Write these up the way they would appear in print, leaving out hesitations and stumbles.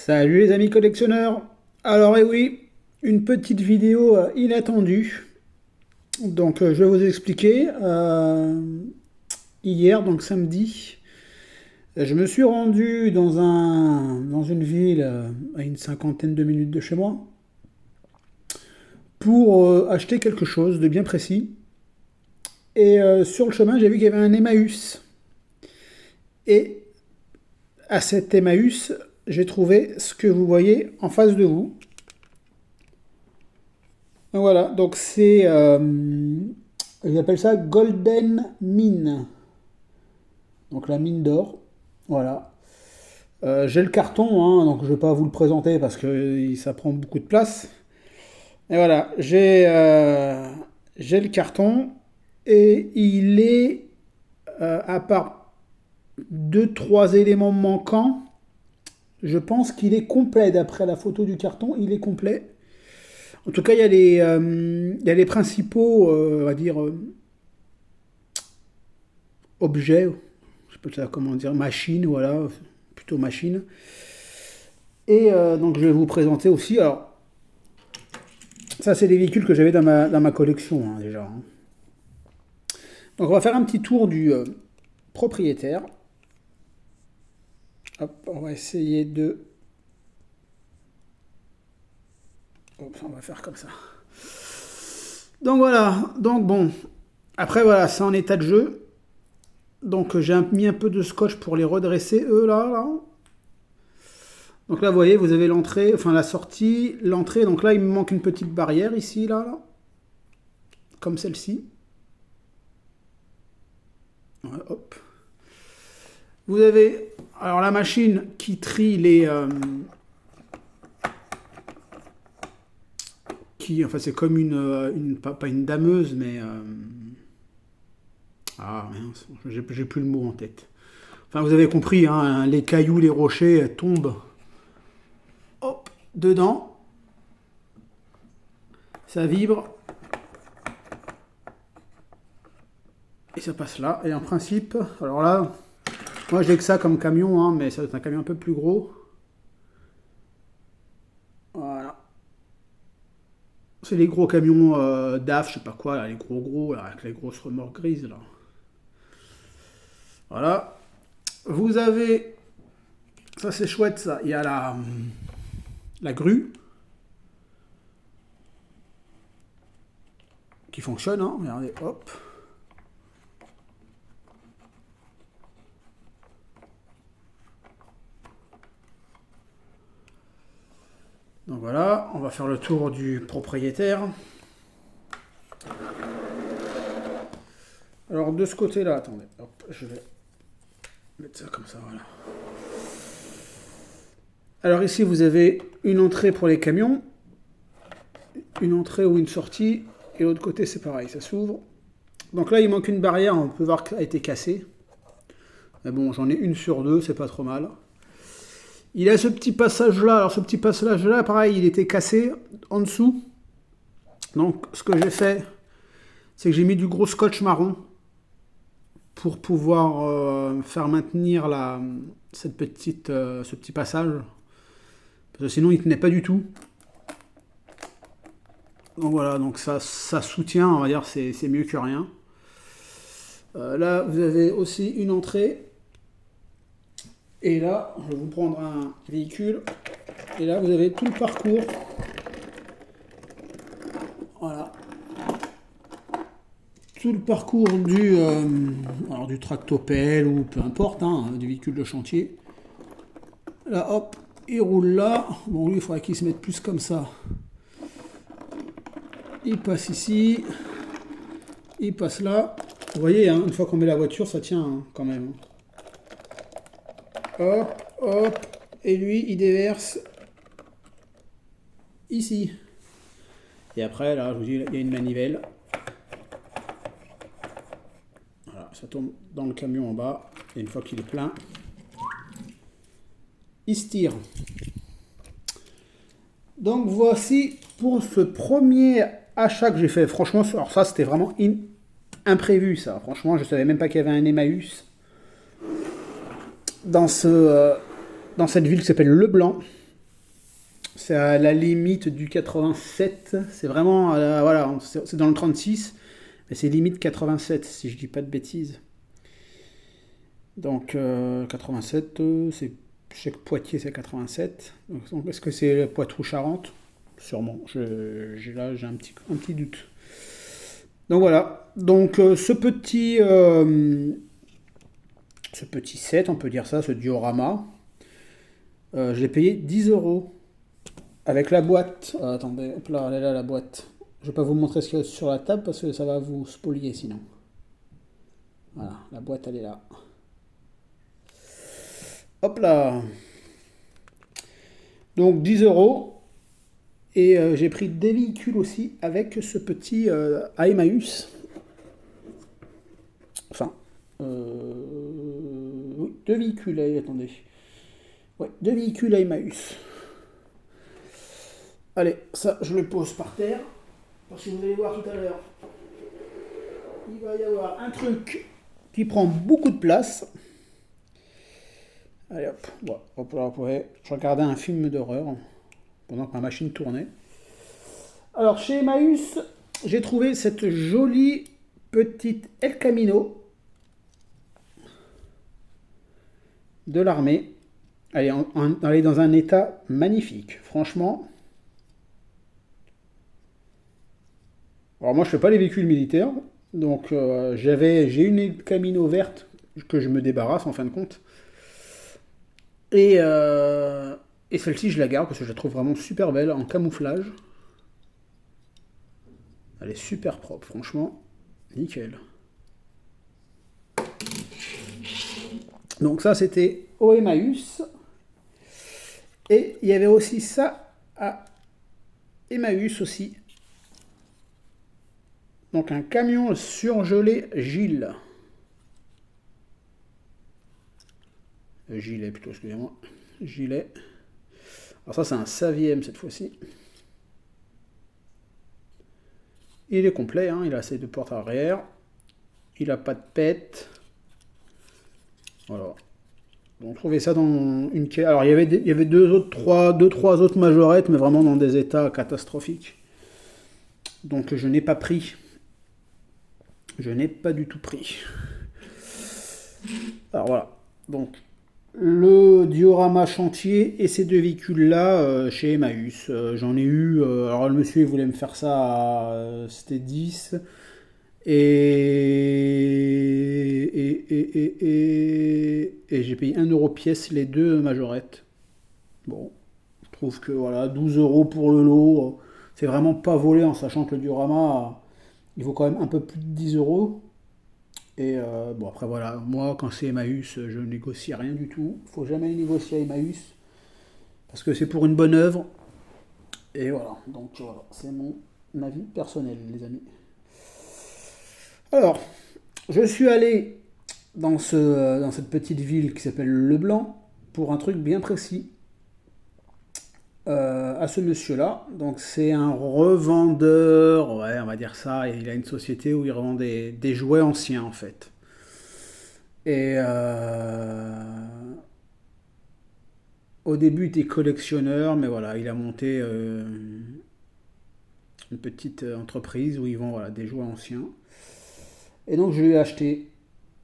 Salut les amis collectionneurs. Alors oui, une petite vidéo inattendue. Donc je vais vous expliquer. Hier, donc samedi, je me suis rendu dans une ville à une cinquantaine de minutes de chez moi pour acheter quelque chose de bien précis. Et sur le chemin, j'ai vu qu'il y avait un Emmaüs. Et à cet Emmaüs, j'ai trouvé ce que vous voyez en face de vous. Voilà, donc c'est, ils appellent ça Golden Mine, donc la mine d'or. Voilà. J'ai le carton, hein, donc je ne vais pas vous le présenter parce que ça prend beaucoup de place. Et voilà, j'ai le carton et il est, à part deux, trois éléments manquants, je pense qu'il est complet. D'après la photo du carton, il est complet. En tout cas, il y a les principaux, on va dire, objets, je sais pas ça, comment dire, machines, voilà, plutôt machines. Et donc, je vais vous présenter aussi. Alors, ça, c'est des véhicules que j'avais dans ma collection, hein, déjà. Hein. Donc, on va faire un petit tour du propriétaire. Hop, on va essayer de. Hop, on va faire comme ça. Donc voilà, donc bon. Après voilà, c'est en état de jeu. Donc j'ai mis un peu de scotch pour les redresser, eux là. Donc là, vous voyez, vous avez l'entrée, enfin la sortie, l'entrée. Donc là, il me manque une petite barrière ici, là. Comme celle-ci. Ouais, hop. Vous avez alors la machine qui trie les... enfin c'est comme pas une dameuse, mais... ah mince, j'ai plus le mot en tête. Enfin, vous avez compris, hein, les cailloux, les rochers tombent hop, dedans. Ça vibre. Et ça passe là. Et en principe, alors là, moi j'ai que ça comme camion, hein, mais ça doit être un camion un peu plus gros. Voilà. C'est les gros camions DAF, je sais pas quoi, là, les gros, là, avec les grosses remorques grises, là. Voilà. Vous avez, ça c'est chouette ça, il y a la grue qui fonctionne, hein. Regardez, hop. Donc voilà, on va faire le tour du propriétaire. Alors de ce côté-là, attendez, hop, je vais mettre ça comme ça, voilà. Alors ici, vous avez une entrée pour les camions, une entrée ou une sortie, et l'autre côté, c'est pareil, ça s'ouvre. Donc là, il manque une barrière, on peut voir qu'elle a été cassée. Mais bon, j'en ai une sur deux, c'est pas trop mal. Il a ce petit passage-là, alors ce petit passage-là, pareil, il était cassé en dessous. Donc ce que j'ai fait, c'est que j'ai mis du gros scotch marron pour pouvoir faire maintenir ce petit passage. Parce que sinon, il tenait pas du tout. Donc voilà, donc ça soutient, on va dire, c'est mieux que rien. Là, vous avez aussi une entrée. Et là, je vais vous prendre un véhicule. Et là, vous avez tout le parcours. Voilà. Tout le parcours du tractopelle ou peu importe, hein, du véhicule de chantier. Là, hop, il roule là. Bon, lui, il faudrait qu'il se mette plus comme ça. Il passe ici. Il passe là. Vous voyez, hein, une fois qu'on met la voiture, ça tient hein, quand même. Hop, hop. Et lui, il déverse ici. Et après, là, je vous dis, il y a une manivelle. Voilà, ça tombe dans le camion en bas. Et une fois qu'il est plein, il se tire. Donc voici pour ce premier achat que j'ai fait. Franchement, alors ça, c'était vraiment imprévu, ça. Franchement, je savais même pas qu'il y avait un Emmaüs dans cette ville qui s'appelle Leblanc. C'est à la limite du 87. C'est vraiment, voilà, c'est dans le 36, mais c'est limite 87, si je dis pas de bêtises. Donc 87, c'est, je sais que Poitiers c'est 87. Donc, est-ce que c'est Poitou-Charentes? Sûrement. Là, j'ai un petit doute. Donc voilà. Donc ce petit set, on peut dire ça, ce diorama, je l'ai payé 10 euros. Avec la boîte. Attendez, hop là, elle est là la boîte. Je vais pas vous montrer ce qu'il y a sur la table parce que ça va vous spolier sinon. Voilà, la boîte elle est là. Hop là. Donc 10 euros. Et j'ai pris des véhicules aussi avec ce petit à Emmaüs. Enfin, oui, deux véhicules, attendez. Ouais, deux véhicules à Emmaüs. Allez, ça, je le pose par terre. Parce que vous allez voir tout à l'heure, il va y avoir un truc qui prend beaucoup de place. Allez hop, bon, hop là, ouais. Je regardais un film d'horreur pendant que ma machine tournait. Alors, chez Emmaüs, j'ai trouvé cette jolie petite El Camino de l'armée. Elle est dans un état magnifique, franchement. Alors moi je fais pas les véhicules militaires, donc j'ai une Camino verte que je me débarrasse en fin de compte. Et, et celle-ci je la garde parce que je la trouve vraiment super belle en camouflage. Elle est super propre, franchement, nickel. Donc ça c'était au Emmaüs. Et il y avait aussi ça à Emmaüs aussi. Donc un camion surgelé Gilles. Gilet plutôt, excusez-moi. Gilet. Alors ça c'est un Saviem cette fois-ci. Il est complet, hein, il a ses deux portes arrière. Il n'a pas de pète. Voilà. On trouvait ça dans une caisse. Alors il y avait deux, trois autres majorettes, mais vraiment dans des états catastrophiques. Donc je n'ai pas pris. Je n'ai pas du tout pris. Alors voilà. Donc le diorama chantier et ces deux véhicules-là chez Emmaüs. J'en ai eu. Alors le monsieur il voulait me faire ça c'était 10. Et j'ai payé 1 euro pièce les deux majorettes. Bon, je trouve que voilà, 12 euros pour le lot, c'est vraiment pas volé en sachant que le diorama, il vaut quand même un peu plus de 10 euros. Et bon, après voilà, moi quand c'est Emmaüs, je négocie rien du tout. Faut jamais négocier à Emmaüs parce que c'est pour une bonne œuvre. Et voilà, donc voilà, c'est mon avis personnel, les amis. Alors, je suis allé dans cette petite ville qui s'appelle Leblanc pour un truc bien précis à ce monsieur-là. Donc c'est un revendeur, ouais, on va dire ça. Et il a une société où il revend des jouets anciens en fait. Et au début, il était collectionneur, mais voilà, il a monté une petite entreprise où ils vendent voilà, des jouets anciens. Et donc je lui ai acheté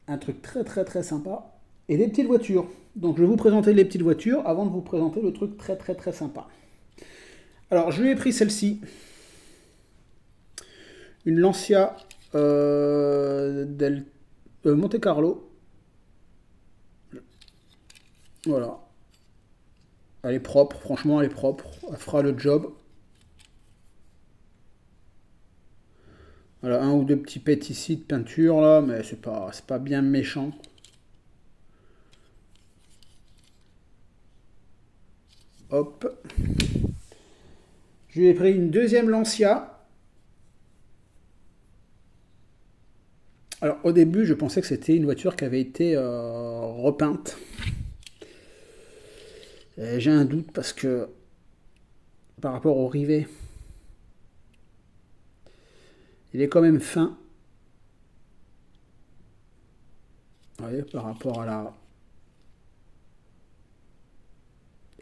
un truc très très très sympa et des petites voitures. Donc je vais vous présenter les petites voitures avant de vous présenter le truc très très très sympa. Alors je lui ai pris celle-ci, une Lancia Monte Carlo. Voilà. Elle est propre, franchement elle est propre, elle fera le job. Voilà, un ou deux petits pets ici de peinture là, mais c'est pas bien méchant. Hop. Je lui ai pris une deuxième Lancia. Alors au début, je pensais que c'était une voiture qui avait été repeinte. J'ai un doute parce que par rapport au rivet, il est quand même fin. Vous voyez, par rapport à la...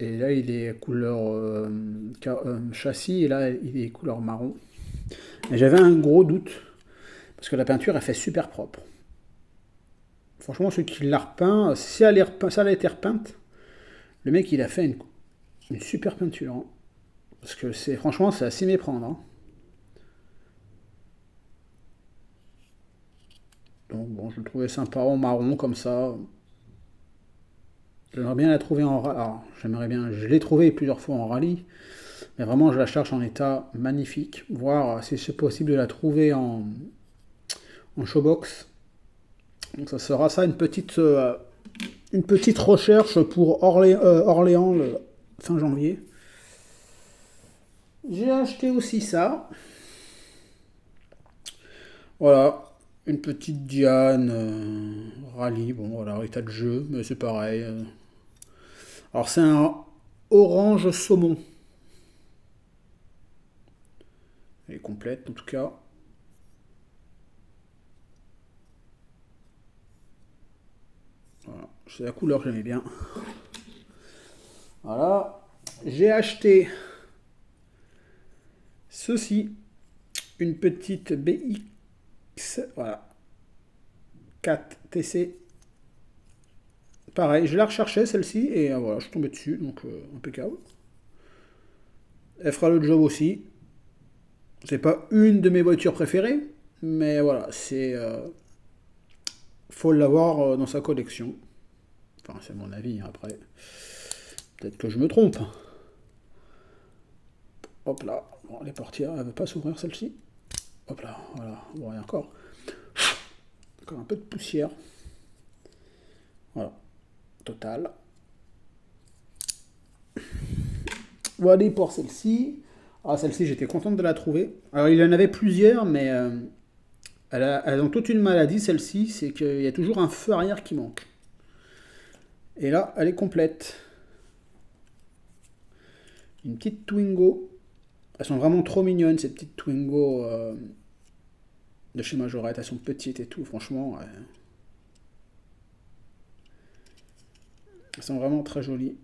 Et là, il est couleur châssis, et là, il est couleur marron. Et j'avais un gros doute, parce que la peinture, elle fait super propre. Franchement, celui qui l'a repeint, si elle, ça a été repeinte, le mec, il a fait une super peinture. Hein. Parce que franchement, c'est à s'y méprendre. Hein. Donc bon, je le trouvais sympa en marron, comme ça. J'aimerais bien la trouver en rallye. Alors, j'aimerais bien, je l'ai trouvé plusieurs fois en rallye. Mais vraiment, je la cherche en état magnifique. Voir si c'est possible de la trouver en showbox. Donc ça sera ça, une petite recherche pour Orléans le fin janvier. J'ai acheté aussi ça. Voilà, une petite Diane rallye. Bon voilà, état de jeu, mais c'est pareil. Alors c'est un orange saumon. Elle est complète en tout cas. Voilà, c'est la couleur que j'aimais bien. Voilà. J'ai acheté ceci, une petite BX, voilà, 4TC. Pareil, je la recherchais celle-ci et voilà, je suis tombé dessus, donc impeccable. Elle fera le job aussi. C'est pas une de mes voitures préférées, mais voilà, faut l'avoir dans sa collection. Enfin, c'est mon avis, hein, après. Peut-être que je me trompe. Hop là. Bon, les portières, elle ne veut pas s'ouvrir celle-ci. Hop là, voilà. Bon, il y a encore un peu de poussière. Voilà. Total. Voilà pour celle-ci. Ah, celle-ci, j'étais contente de la trouver. Alors, il y en avait plusieurs, mais elles ont toute une maladie, celle-ci. C'est qu'il y a toujours un feu arrière qui manque. Et là, elle est complète. Une petite Twingo. Elles sont vraiment trop mignonnes, ces petites Twingo de chez Majorette. Elles sont petites et tout, franchement. Elles sont vraiment très jolies.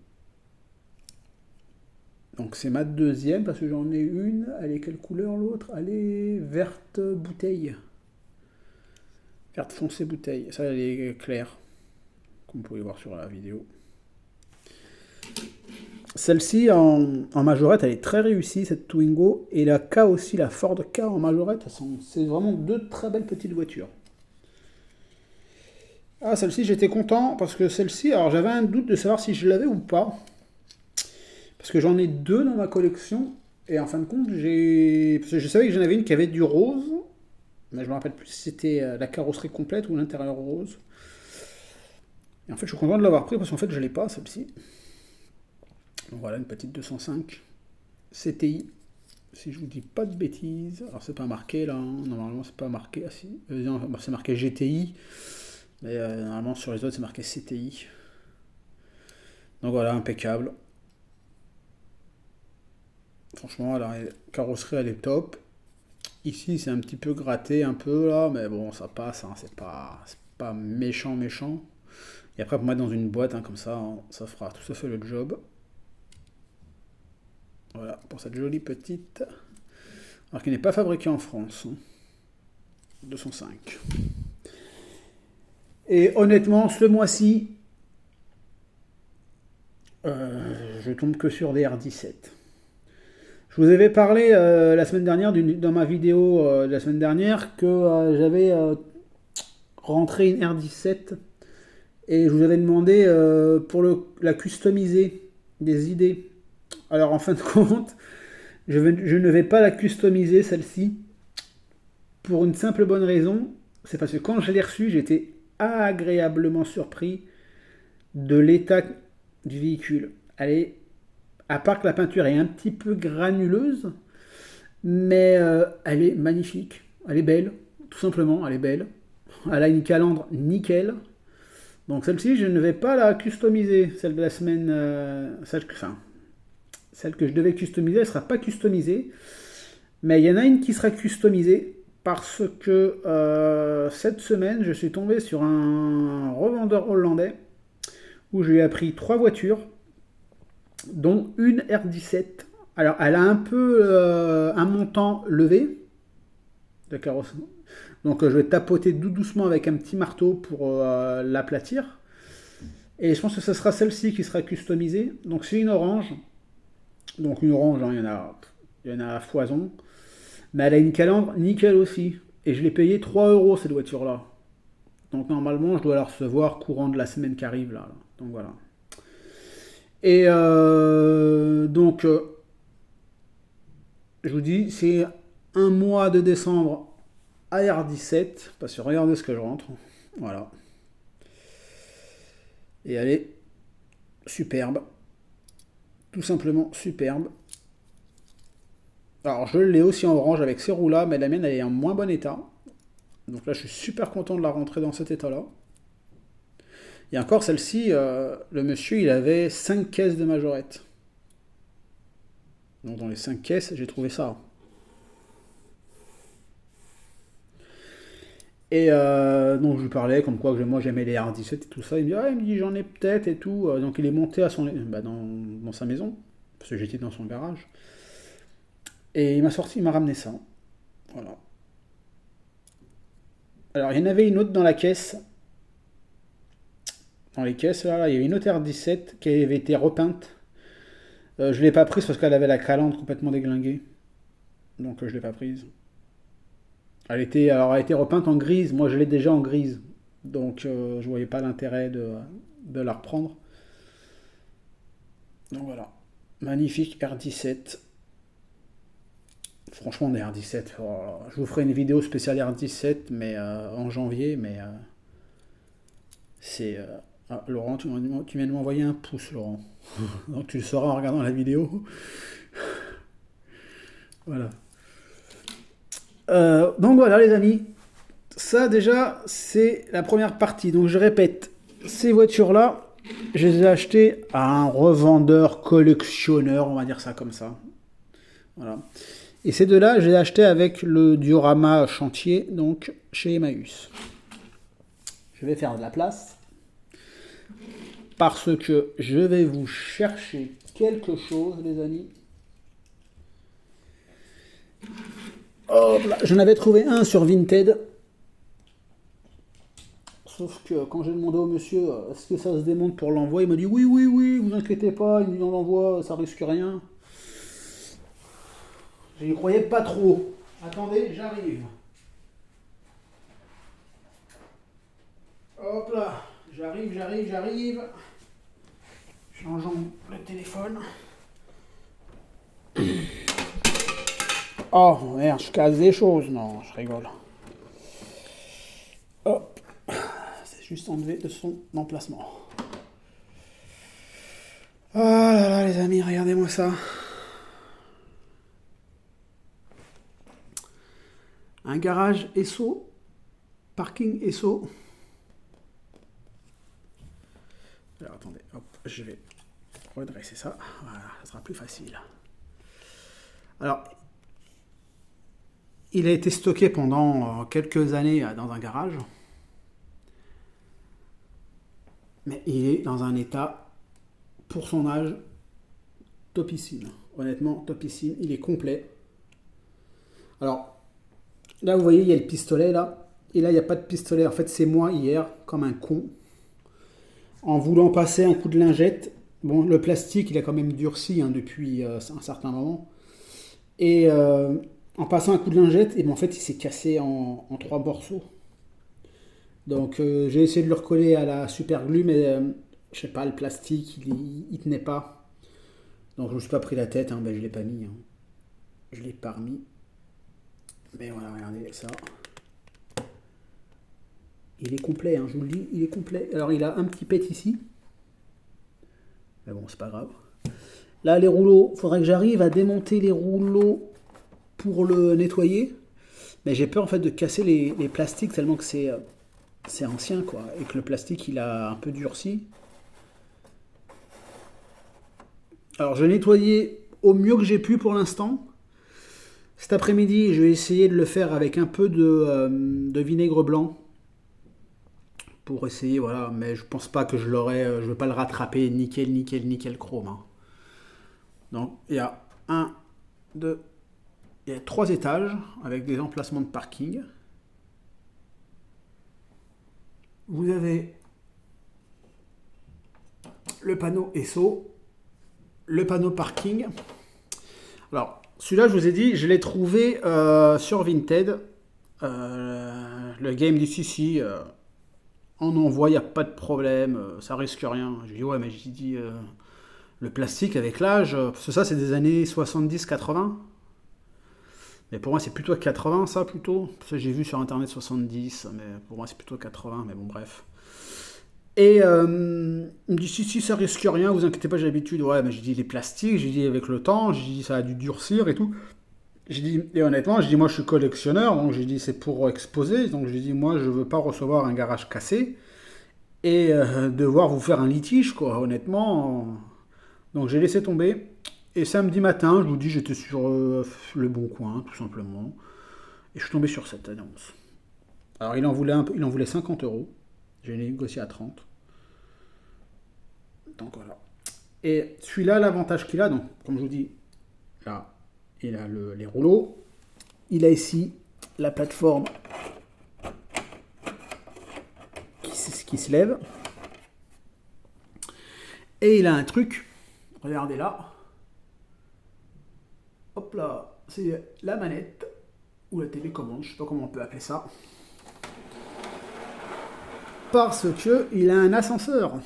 Donc c'est ma deuxième, parce que j'en ai une. Elle est quelle couleur l'autre? Elle est verte bouteille. Verte foncée bouteille. Ça, elle est claire, comme vous pouvez voir sur la vidéo. Celle-ci en majorette, elle est très réussie, cette Twingo. Et la K aussi, la Ford K en majorette, c'est vraiment deux très belles petites voitures. Ah, celle-ci, j'étais content parce que celle-ci, alors j'avais un doute de savoir si je l'avais ou pas. Parce que j'en ai deux dans ma collection. Et en fin de compte, parce que je savais que j'en avais une qui avait du rose. Mais je me rappelle plus si c'était la carrosserie complète ou l'intérieur rose. Et en fait, je suis content de l'avoir pris parce qu'en fait, je l'ai pas, celle-ci. Donc voilà, une petite 205 CTI. Si je vous dis pas de bêtises. Alors, c'est pas marqué là. Hein. Normalement, c'est pas marqué. Ah, si. Non, c'est marqué GTI. Mais normalement, sur les autres, c'est marqué CTI. Donc voilà, impeccable. Franchement, la carrosserie, elle est top. Ici, c'est un petit peu gratté, un peu là, mais bon, ça passe, hein, c'est pas méchant, méchant. Et après, pour mettre dans une boîte, hein, comme ça, hein, ça fera tout à fait le job. Voilà, pour cette jolie petite. Alors, qui n'est pas fabriquée en France. Hein. 205. Et honnêtement, ce mois-ci, je tombe que sur des R17. Je vous avais parlé la semaine dernière, dans ma vidéo de la semaine dernière, que j'avais rentré une R17 et je vous avais demandé pour la customiser des idées. Alors en fin de compte, je ne vais pas la customiser celle-ci pour une simple bonne raison, c'est parce que quand je l'ai reçue, j'étais agréablement surpris de l'état du véhicule. À part que la peinture est un petit peu granuleuse, mais elle est magnifique. Elle est belle, tout simplement, elle est belle. Elle a une calandre nickel. Donc celle-ci, je ne vais pas la customiser. Celle de la semaine... celle que je devais customiser, elle ne sera pas customisée. Mais il y en a une qui sera customisée parce que cette semaine, je suis tombé sur un revendeur hollandais où je lui ai appris 3 voitures. dont une R17. Alors, elle a un peu un montant levé de carrosse. Donc, je vais tapoter tout doucement avec un petit marteau pour l'aplatir. Et je pense que ce sera celle-ci qui sera customisée. Donc, c'est une orange. Donc, une orange, hein, il y en a à foison. Mais elle a une calandre nickel aussi. Et je l'ai payé 3 euros cette voiture-là. Donc, normalement, je dois la recevoir courant de la semaine qui arrive là. Donc, voilà. Et donc, je vous dis, c'est un mois de décembre à R17, parce que regardez ce que je rentre. Voilà. Et elle est superbe. Tout simplement superbe. Alors, je l'ai aussi en orange avec ces roues-là, mais la mienne, elle est en moins bon état. Donc là, je suis super content de la rentrer dans cet état-là. Et encore, celle-ci, le monsieur, il avait 5 caisses de majorette. Donc dans les 5 caisses, j'ai trouvé ça. Et donc je lui parlais comme quoi que moi j'aimais les R17 et tout ça. Il me dit j'en ai peut-être et tout. Donc il est monté à dans sa maison, parce que j'étais dans son garage. Et il m'a ramené ça. Voilà. Alors il y en avait une autre dans la caisse. Dans les caisses, là, il y avait une autre R17 qui avait été repeinte. Je ne l'ai pas prise parce qu'elle avait la calandre complètement déglinguée. Donc je ne l'ai pas prise. Alors, elle a été repeinte en grise. Moi, je l'ai déjà en grise. Donc, je voyais pas l'intérêt de la reprendre. Donc, voilà. Magnifique R17. Franchement, des R17. Je vous ferai une vidéo spéciale R17 mais, en janvier. Mais c'est... Laurent, tu viens de m'envoyer un pouce, Laurent. Donc, tu le sauras en regardant la vidéo. Voilà. Donc, voilà, les amis. Ça déjà, c'est la première partie. Donc je répète, ces voitures-là, je les ai achetées à un revendeur collectionneur, on va dire ça comme ça. Voilà. Et ces deux-là, je les ai achetées avec le diorama chantier, donc chez Emmaüs. Je vais faire de la place. Parce que je vais vous chercher quelque chose, les amis. Hop là. J'en avais trouvé un sur Vinted. Sauf que quand j'ai demandé au monsieur est-ce que ça se démonte pour l'envoi, il m'a dit oui, oui, oui, vous inquiétez pas, il me dit on l'envoie, ça risque rien. Je n'y croyais pas trop. Attendez, j'arrive. Hop là, j'arrive. Changeons le téléphone. Oh merde, je casse des choses. Non, je rigole. Hop. C'est juste enlevé de son emplacement. Oh là là, les amis, regardez-moi ça. Un garage Esso. Parking Esso. Alors attendez, hop, je vais redresser ça. Voilà, ça sera plus facile. Alors, il a été stocké pendant quelques années dans un garage. Mais il est dans un état, pour son âge, topissime. Honnêtement, topissime. Il est complet. Alors, là, vous voyez, il y a le pistolet, là. Et là, il n'y a pas de pistolet. En fait, c'est moi, hier, comme un con, en voulant passer un coup de lingette. Bon, le plastique, il a quand même durci depuis un certain moment. Et en passant un coup de lingette, et ben, en fait, il s'est cassé en 3 morceaux. Donc, j'ai essayé de le recoller à la super glue, mais je sais pas, le plastique, il tenait pas. Donc, je me suis pas pris la tête, ben, je l'ai pas mis. Je l'ai pas remis. Mais voilà, regardez ça. Il est complet, je vous le dis, il est complet. Alors, il a un petit pet ici. Mais bon, c'est pas grave. Là, les rouleaux, il faudrait que j'arrive à démonter les rouleaux pour le nettoyer. Mais j'ai peur en fait de casser les plastiques tellement que c'est ancien, quoi. Et que le plastique, il a un peu durci. Alors, je l'ai nettoyé au mieux que j'ai pu pour l'instant. Cet après-midi, je vais essayer de le faire avec un peu de vinaigre blanc. Pour essayer, voilà. Mais je pense pas que je l'aurai. Je ne vais pas le rattraper nickel chrome. Donc il y a un, deux, il y a 3 étages avec des emplacements de parking. Vous avez le panneau SO, le panneau parking. Alors, celui-là, je vous ai dit, je l'ai trouvé sur Vinted. Le game du Sissi, on envoie, il n'y a pas de problème, ça risque rien. Je dis, ouais, mais j'ai dit, le plastique avec l'âge, parce que ça, c'est des années 70-80. Mais pour moi, c'est plutôt 80, ça, plutôt. Parce que j'ai vu sur Internet 70, mais pour moi, c'est plutôt 80, mais bon, bref. Et il me dit, si, ça risque rien, vous inquiétez pas, j'ai l'habitude. Ouais, mais j'ai dit, les plastiques, j'ai dit, avec le temps, j'ai dit, ça a dû durcir et tout. J'ai dit, et honnêtement, j'ai dit, moi, je suis collectionneur, donc j'ai dit, c'est pour exposer. Donc j'ai dit, moi, je veux pas recevoir un garage cassé et devoir vous faire un litige, quoi, honnêtement. Donc j'ai laissé tomber. Et samedi matin, je vous dis, j'étais sur Le Bon Coin, tout simplement. Et je suis tombé sur cette annonce. Alors il en voulait un peu, il en voulait 50 euros. J'ai négocié à 30. Donc voilà. Et celui-là, l'avantage qu'il a, donc, comme je vous dis, là, il a les rouleaux. Il a ici la plateforme qui se lève. Et il a un truc, regardez là. Hop là, c'est la manette ou la télécommande, je sais pas comment on peut appeler ça. Parce que il a un ascenseur. Vous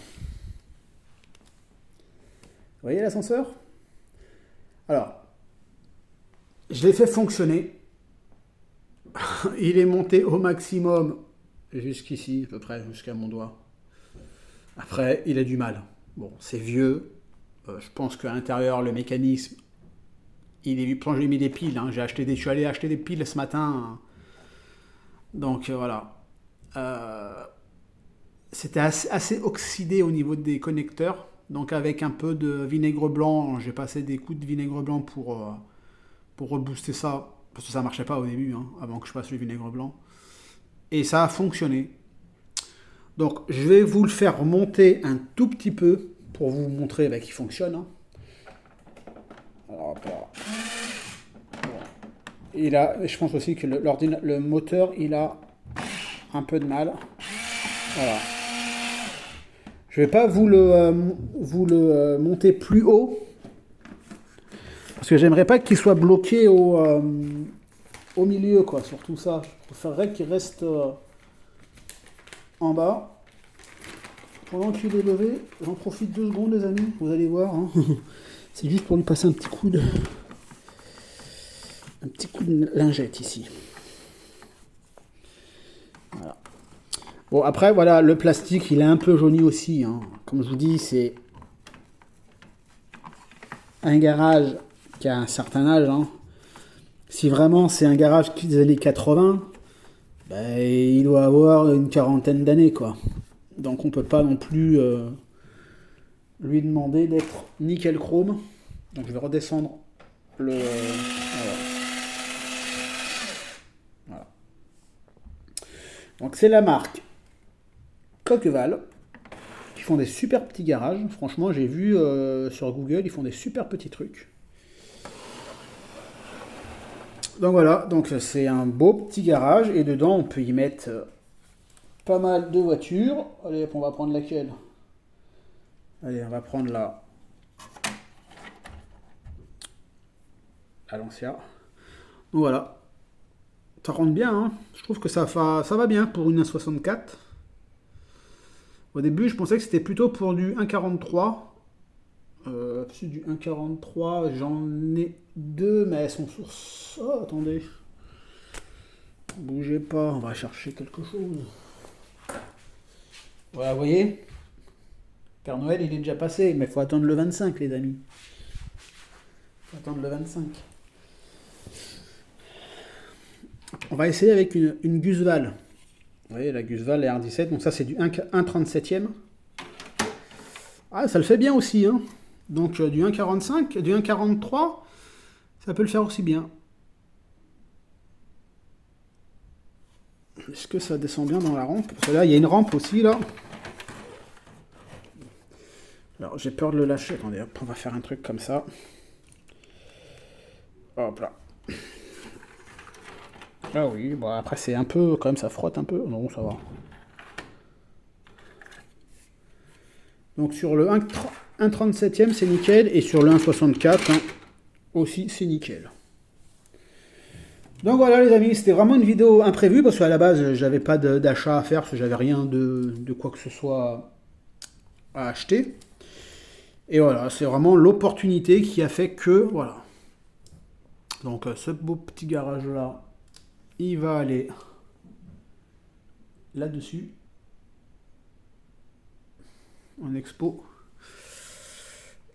voyez l'ascenseur? Alors, je l'ai fait fonctionner. Il est monté au maximum jusqu'ici, à peu près, jusqu'à mon doigt. Après, il a du mal. Bon, c'est vieux. Je pense qu'à l'intérieur, le mécanisme, il est, quand j'ai mis des piles, hein, je suis allé acheter des piles ce matin. Hein. Donc voilà. C'était assez oxydé au niveau des connecteurs. Donc avec un peu de vinaigre blanc, j'ai passé des coups de vinaigre blanc pour rebooster ça. Parce que ça marchait pas au début, hein, avant que je passe le vinaigre blanc. Et ça a fonctionné. Donc je vais vous le faire monter un tout petit peu pour vous montrer qu'il fonctionne. Hein. Alors, je pense aussi que le moteur, il a un peu de mal. Voilà. Je vais pas vous le monter plus haut parce que j'aimerais pas qu'il soit bloqué au milieu, quoi. Surtout ça, je préférerais qu'il reste en bas. Pendant qu'il est levé, j'en profite 2 secondes, les amis. Vous allez voir. Hein. C'est juste pour lui passer un petit coup de lingette ici. Voilà. Bon, après, voilà, le plastique, il est un peu jauni aussi. Hein. Comme je vous dis, c'est un garage qui a un certain âge. Hein. Si vraiment c'est un garage des années 80, ben, il doit avoir une 40aine d'années, quoi. Donc on peut pas non plus lui demander d'être nickel chrome. Donc je vais redescendre le... voilà. Donc c'est la marque Coqueval, qui font des super petits garages. Franchement, j'ai vu sur Google, ils font des super petits trucs. Donc voilà, donc c'est un beau petit garage, et dedans on peut y mettre pas mal de voitures. Allez, on va prendre laquelle? Allez, on va prendre la Lancia. Donc voilà, ça rentre bien, hein. Je trouve que ça va bien pour une 1.64. Au début, je pensais que c'était plutôt pour du 1.43. Du 1.43, j'en ai 2, mais elles sont sur... Oh, attendez. Bougez pas, on va chercher quelque chose. Voilà, vous voyez, Père Noël, il est déjà passé, mais il faut attendre le 25, les amis. Il faut attendre le 25. On va essayer avec une Gusval. Vous voyez, la Gusval R17, donc ça c'est du 1,37e. Ah, ça le fait bien aussi, hein. Donc du 1,45, du 1,43, ça peut le faire aussi bien. Est-ce que ça descend bien dans la rampe? Parce que là, il y a une rampe aussi, là. Alors, j'ai peur de le lâcher. Attendez, hop, on va faire un truc comme ça. Hop là. Ah oui, bon après c'est un peu, quand même ça frotte un peu. Non, ça va. Donc sur le 1,37e c'est nickel, et sur le 1,64 hein, aussi c'est nickel. Donc voilà les amis, c'était vraiment une vidéo imprévue parce qu'à la base j'avais pas d'achat à faire parce que j'avais rien de quoi que ce soit à acheter. Et voilà, c'est vraiment l'opportunité qui a fait que voilà. Donc ce beau petit garage là, il va aller là-dessus en expo.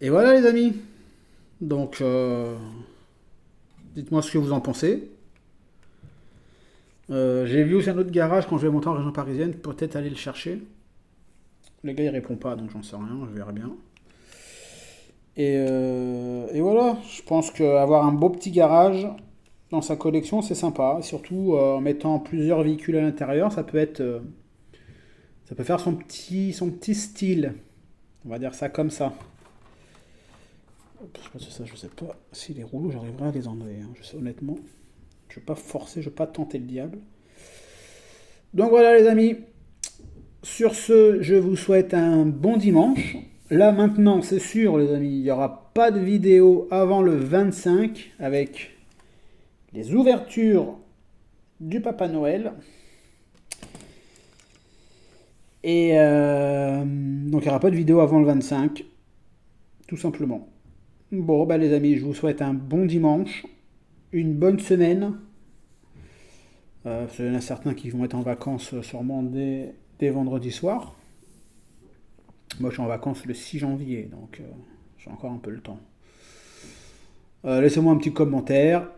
Et voilà les amis. Donc dites-moi ce que vous en pensez. J'ai vu aussi un autre garage quand je vais monter en région parisienne, peut-être aller le chercher. Le gars il répond pas, donc j'en sais rien, je verrai bien. Et voilà, je pense qu'avoir un beau petit garage dans sa collection c'est sympa. Et surtout en mettant plusieurs véhicules à l'intérieur, ça peut être, ça peut faire son petit style. On va dire ça comme ça. Je sais pas si les rouleaux j'arriverai à les enlever. Hein. Je sais honnêtement. Je ne vais pas forcer, je ne vais pas tenter le diable. Donc voilà les amis. Sur ce, je vous souhaite un bon dimanche. Là maintenant, c'est sûr les amis, il n'y aura pas de vidéo avant le 25 avec les ouvertures du Papa Noël. Et donc il n'y aura pas de vidéo avant le 25, tout simplement. Bon, bah les amis, je vous souhaite un bon dimanche, une bonne semaine. Il y en a certains qui vont être en vacances sûrement dès vendredi soir. Moi, je suis en vacances le 6 janvier, donc j'ai encore un peu le temps. Laissez-moi un petit commentaire,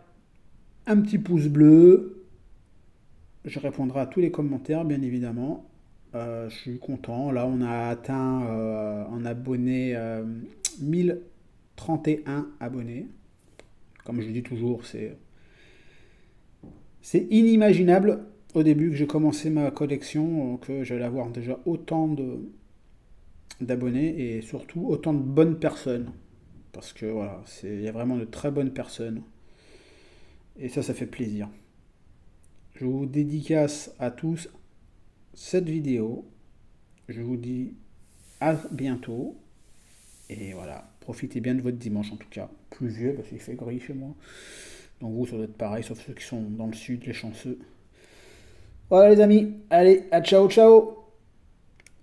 un petit pouce bleu. Je répondrai à tous les commentaires, bien évidemment. Je suis content. Là, on a atteint en abonnés 1031 abonnés. Comme je dis toujours, c'est inimaginable au début que j'ai commencé ma collection que j'allais avoir déjà autant d'abonnés et surtout autant de bonnes personnes. Parce que voilà, il y a vraiment de très bonnes personnes. Et ça fait plaisir. Je vous dédicace à tous cette vidéo. Je vous dis à bientôt. Et voilà, profitez bien de votre dimanche en tout cas. Pluvieux parce qu'il fait gris chez moi. Donc vous, ça doit être pareil, sauf ceux qui sont dans le sud, les chanceux. Voilà les amis, allez, à ciao ciao.